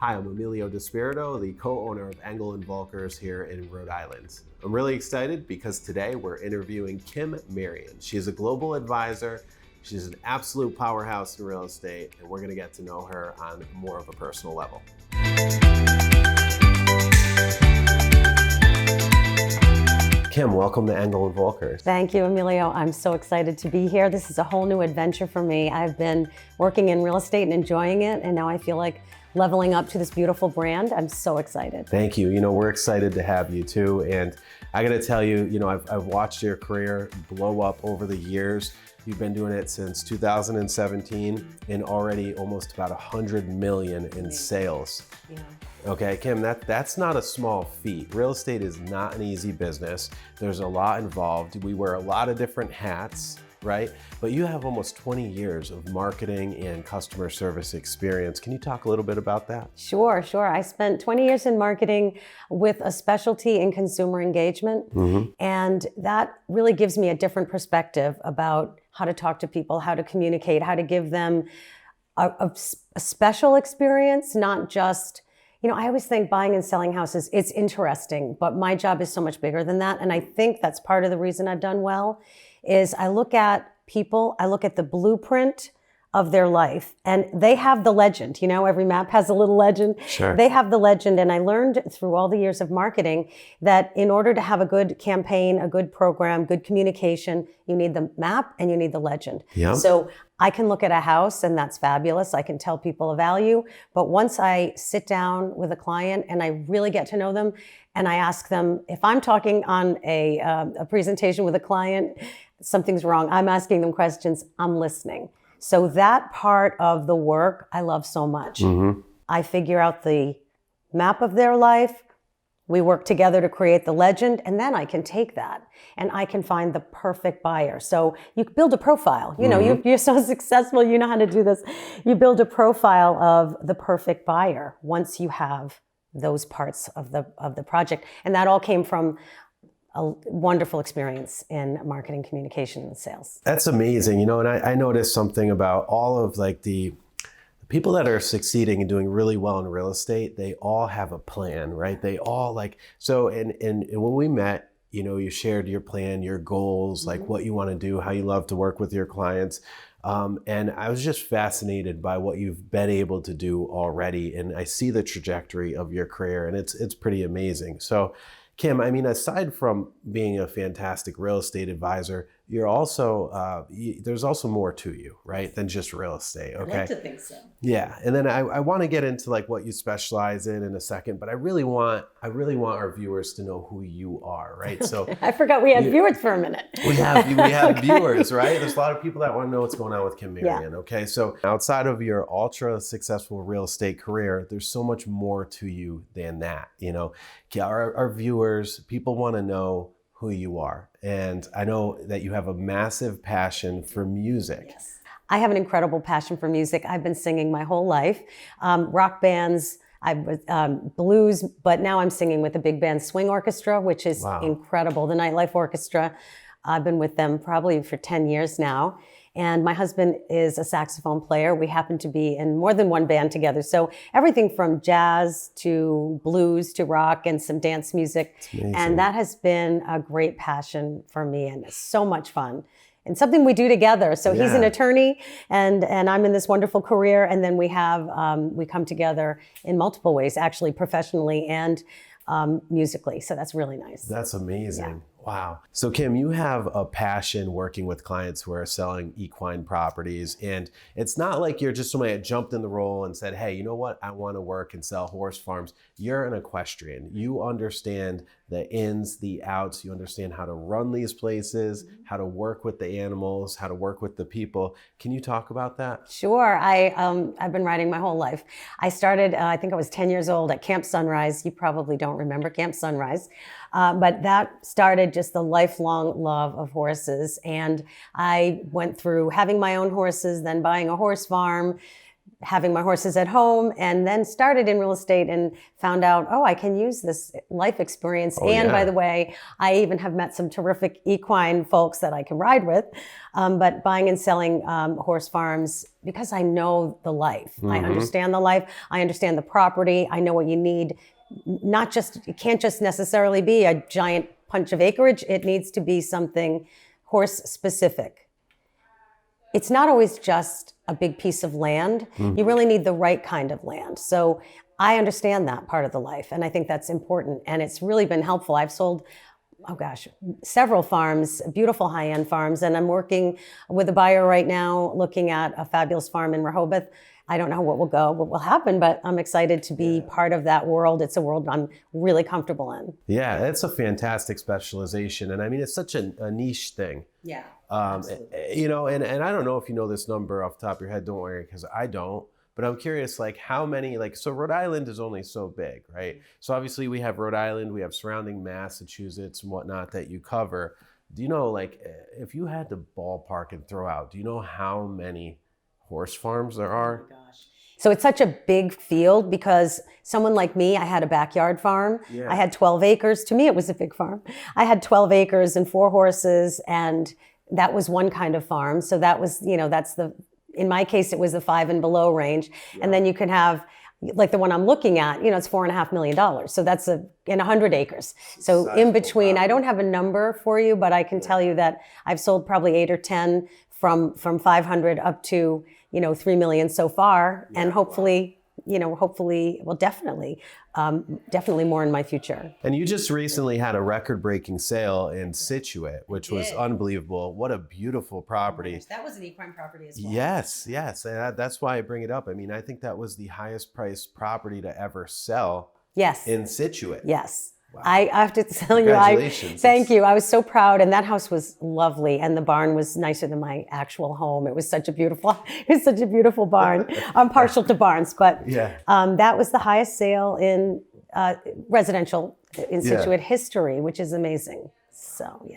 Hi, I'm Emilio Despirito, the co-owner of Engel Völkers here in Rhode Island. I'm really excited because today we're interviewing Marion. She is a global advisor. She's an absolute powerhouse in real estate, and we're going to get to know her on more of a personal level. Kim, welcome to Engel Völkers. Thank you, Emilio. I'm so excited to be here. This is a whole new adventure for me. I've been working in real estate and enjoying it, and now I feel like leveling up to this beautiful brand. I'm so excited. Thank you. We're excited to have you too. And I got to tell you, I've watched your career blow up over the years. You've been doing it since 2017 and already almost about 100 million in sales. Yeah. Okay, Kim, that's not a small feat. Real estate is not an easy business. There's a lot involved. We wear a lot of different hats, right? But you have almost 20 years of marketing and customer service experience. Can you talk a little bit about that? Sure. I spent 20 years in marketing with a specialty in consumer engagement. Mm-hmm. And that really gives me a different perspective about how to talk to people, how to communicate, how to give them a special experience, not just, I always think buying and selling houses, it's interesting, but my job is so much bigger than that. And I think that's part of the reason I've done well is I look at people, I look at the blueprint of their life, and they have the legend. Every map has a little legend. Sure. They have the legend. And I learned through all the years of marketing that in order to have a good campaign, a good program, good communication, you need the map and you need the legend. Yep. So I can look at a house and that's fabulous. I can tell people a value. But once I sit down with a client and I really get to know them and I ask them, if I'm talking on a presentation with a client, something's wrong. I'm asking them questions. I'm listening. So that part of the work I love so much. Mm-hmm. I figure out the map of their life. We work together to create the legend, and then I can take that and I can find the perfect buyer. So you build a profile. Mm-hmm. You're so successful. You know how to do this. You build a profile of the perfect buyer once you have those parts of the project. And that all came from a wonderful experience in marketing, communication, and sales. That's amazing. And I noticed something about all of the people that are succeeding and doing really well in real estate. They all have a plan, right? They all and when we met, you shared your plan, your goals, mm-hmm. what you want to do, how you love to work with your clients. And I was just fascinated by what you've been able to do already. And I see the trajectory of your career, and it's pretty amazing. So Kim, aside from being a fantastic real estate advisor, you're also, there's also more to you, right, than just real estate, okay? I like to think so. Yeah, and then I want to get into what you specialize in a second, but I really want our viewers to know who you are, right? So I forgot we had viewers for a minute. We have viewers, right? There's a lot of people that want to know what's going on with Kim Marion, okay? So outside of your ultra successful real estate career, there's so much more to you than that, Our viewers, people want to know who you are. And I know that you have a massive passion for music. Yes. I have an incredible passion for music. I've been singing my whole life. Rock bands, blues, but now I'm singing with a big band swing orchestra, which is incredible. The Nightlife Orchestra. I've been with them probably for 10 years now. And my husband is a saxophone player. We happen to be in more than one band together. So everything from jazz to blues to rock and some dance music. And that has been a great passion for me, and it's so much fun. And something we do together. So he's an attorney and I'm in this wonderful career. And then we come together in multiple ways, actually professionally and musically. So that's really nice. That's amazing. Yeah. Wow. So Kim, you have a passion working with clients who are selling equine properties. And it's not like you're just somebody that jumped in the role and said, hey, you know what? I want to work and sell horse farms. You're an equestrian. You understand the ins, the outs. You understand how to run these places, how to work with the animals, how to work with the people. Can you talk about that? Sure. I've been riding my whole life. I started, I think I was 10 years old at Camp Sunrise. You probably don't remember Camp Sunrise. But that started just the lifelong love of horses. And I went through having my own horses, then buying a horse farm, having my horses at home, and then started in real estate and found out, oh, I can use this life experience. And by the way, I even have met some terrific equine folks that I can ride with. But buying and selling horse farms, because I know the life. I understand the life. I understand the property. I know what you need. Not just, it can't just necessarily be a giant punch of acreage. It needs to be something horse specific. It's not always just a big piece of land. You really need the right kind of land. So I understand that part of the life, and I think that's important. And it's really been helpful. I've sold, several farms, beautiful high-end farms, and I'm working with a buyer right now looking at a fabulous farm in Rehoboth. I don't know what will happen, but I'm excited to be part of that world. It's a world I'm really comfortable in. Yeah, it's a fantastic specialization. And I mean, it's such a niche thing. Yeah. You know, and I don't know if you know this number off the top of your head, don't worry, because I don't. But I'm curious, like how many, like, so Rhode Island is only so big, right? So obviously we have Rhode Island, we have surrounding Massachusetts and whatnot that you cover. Do you know, like, if you had to ballpark and throw out, do you know how many horse farms there are? Oh my gosh. So it's such a big field because someone like me, I had a backyard farm. I had 12 acres. To me, it was a big farm. I had 12 acres and 4 horses, and that was one kind of farm. So that was, you know, in my case, it was the 5 and below range. And then you could have, like the one I'm looking at, you know, it's $4.5 million. So that's in 100 acres. So in between, I don't have a number for you, but I can tell you that I've sold probably 8 or 10 from 500 up to, you know, 3 million so far. And hopefully, definitely more in my future. And you just recently had a record-breaking sale in Scituate, which was unbelievable. What a beautiful property. Oh, that was an equine property as well. Yes. And that's why I bring it up. I mean, I think that was the highest priced property to ever sell in Scituate. Yes. Wow. I have to tell you, thank you. I was so proud, and that house was lovely, and the barn was nicer than my actual home. It was such a beautiful barn. I'm partial to barns, but that was the highest sale in residential in Scituate history, which is amazing. So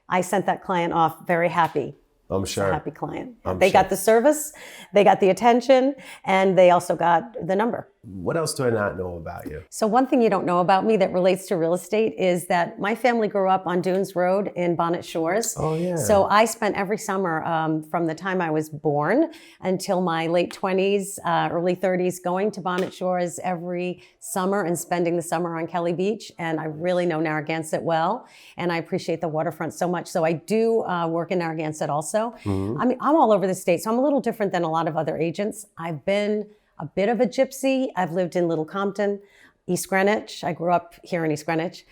I sent that client off very happy. I'm sure. A happy client. They got the service, they got the attention, and they also got the number. What else do I not know about you? So one thing you don't know about me that relates to real estate is that my family grew up on Dunes Road in Bonnet Shores. Oh, yeah. So I spent every summer from the time I was born until my late 20s, early 30s, going to Bonnet Shores every summer and spending the summer on Kelly Beach. And I really know Narragansett well, and I appreciate the waterfront so much. So I do work in Narragansett also. I mean, I'm all over the state, so I'm a little different than a lot of other agents. I've been a bit of a gypsy. I've lived in Little Compton, East Greenwich. I grew up here in East Greenwich.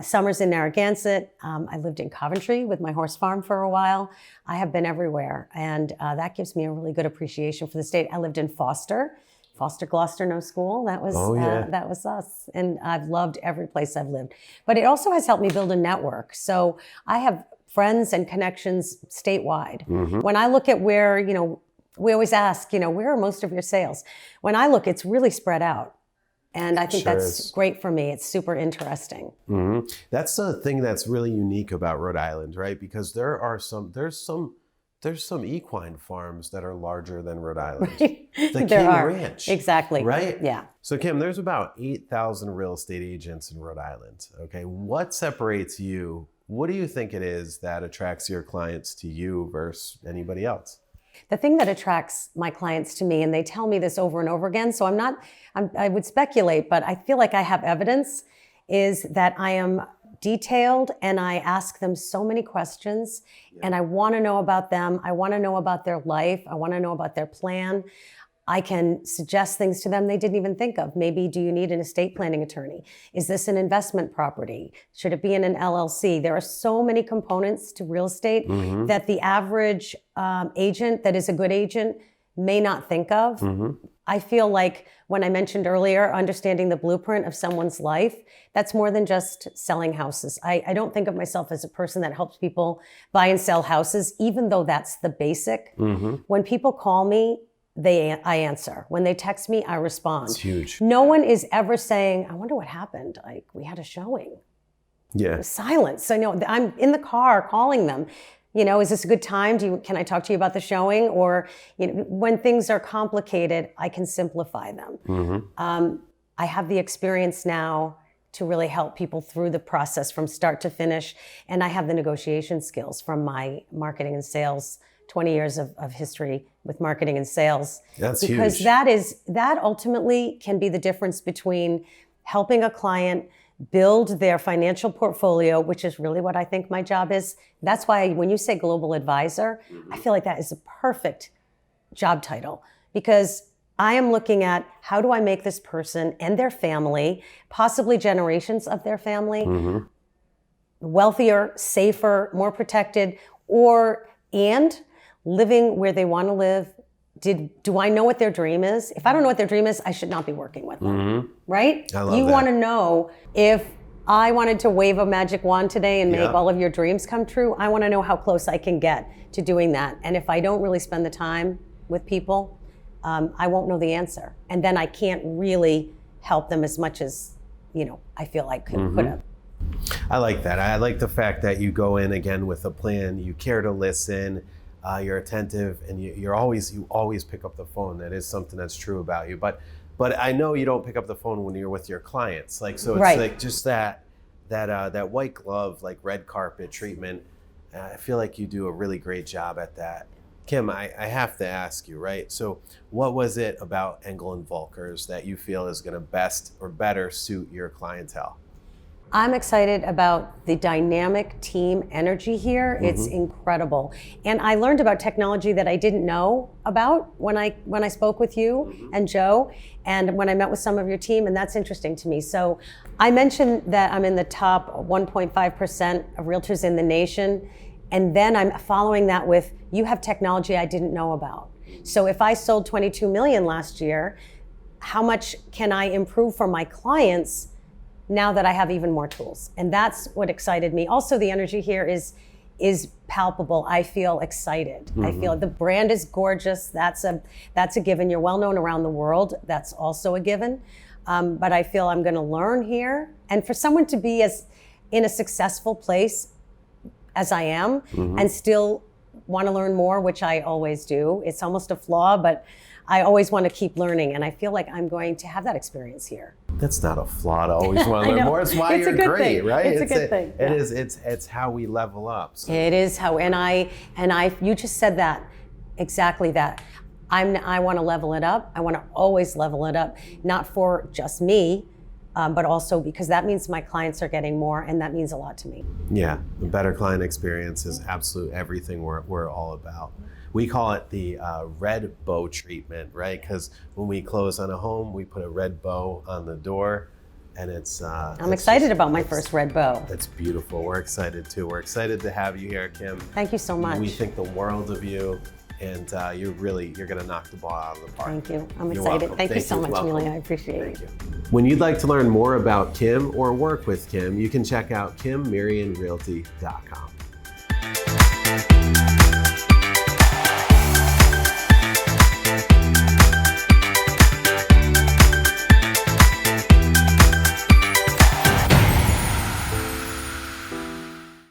Summers in Narragansett. I lived in Coventry with my horse farm for a while. I have been everywhere, and that gives me a really good appreciation for the state. I lived in Foster, Gloucester, no school. That was that was us, and I've loved every place I've lived. But it also has helped me build a network. So I have friends and connections statewide. When I look at where, you know, we always ask, you know, where are most of your sales? When I look, it's really spread out. And I think that's great for me. It's super interesting. That's the thing that's really unique about Rhode Island, right? Because there's some equine farms that are larger than Rhode Island. The King Ranch. Exactly. Right? Yeah. So Kim, there's about 8,000 real estate agents in Rhode Island. Okay. What separates you? What do you think it is that attracts your clients to you versus anybody else? The thing that attracts my clients to me, and they tell me this over and over again, so I would speculate, but I feel like I have evidence, is that I am detailed and I ask them so many questions and I want to know about them. I want to know about their life. I want to know about their plan. I can suggest things to them they didn't even think of. Maybe, do you need an estate planning attorney? Is this an investment property? Should it be in an LLC? There are so many components to real estate that the average agent that is a good agent may not think of. I feel like when I mentioned earlier, understanding the blueprint of someone's life, that's more than just selling houses. I don't think of myself as a person that helps people buy and sell houses, even though that's the basic. When people call me, I answer. When they text me, I respond. It's huge. No one is ever saying, I wonder what happened. Like, we had a showing. Yeah. Silence. So no, I'm in the car calling them. Is this a good time? Can I talk to you about the showing? Or, when things are complicated, I can simplify them. I have the experience now to really help people through the process from start to finish. And I have the negotiation skills from my marketing and sales, 20 years of history with marketing and sales. That's because huge. that ultimately can be the difference between helping a client build their financial portfolio, which is really what I think my job is. That's why when you say global advisor, I feel like that is a perfect job title, because I am looking at how do I make this person and their family, possibly generations of their family, wealthier, safer, more protected, and living where they want to live. Do I know what their dream is? If I don't know what their dream is, I should not be working with them, right? I love you that. want to know, if I wanted to wave a magic wand today and make all of your dreams come true, I want to know how close I can get to doing that. And if I don't really spend the time with people, I won't know the answer. And then I can't really help them as much as, I feel I could have. I like that. I like the fact that you go in again with a plan, you care to listen, you're attentive, and you always pick up the phone. That is something that's true about you. But I know you don't pick up the phone when you're with your clients. It's like just that white glove, like red carpet treatment. I feel like you do a really great job at that. Kim, I have to ask you, right? So what was it about Engel and Völkers that you feel is going to best or better suit your clientele? I'm excited about the dynamic team energy here. It's incredible. And I learned about technology that I didn't know about when I spoke with you and Joe, and when I met with some of your team, and that's interesting to me. So I mentioned that I'm in the top 1.5% of realtors in the nation, and then I'm following that with, you have technology I didn't know about. So if I sold 22 million last year, how much can I improve for my clients now that I have even more tools? And that's what excited me. Also, the energy here is palpable. I feel excited. I feel the brand is gorgeous. That's a given. You're well known around the world. That's also a given. But I feel I'm going to learn here. And for someone to be in a successful place as I am, and still want to learn more, which I always do. It's almost a flaw, but I always want to keep learning, and I feel like I'm going to have that experience here. That's not a flaw to always want to learn more. It's why you're great, right? It's a good thing. It is. It's how we level up. So. It is how, you just said that, exactly that. I want to level it up. I want to always level it up, not for just me, but also because that means my clients are getting more, and that means a lot to me. Yeah, the better client experience is absolute everything we're all about. We call it the red bow treatment, right? Because when we close on a home, we put a red bow on the door, and I'm excited about my first red bow. That's beautiful. We're excited too. We're excited to have you here, Kim. Thank you so much. We think the world of you, and you're going to knock the ball out of the park. Thank you. I'm You're excited. welcome. Thank you so much, Welcome. Amelia. I appreciate it. Thank you. When you'd like to learn more about Kim or work with Kim, you can check out KimMarionRealty.com.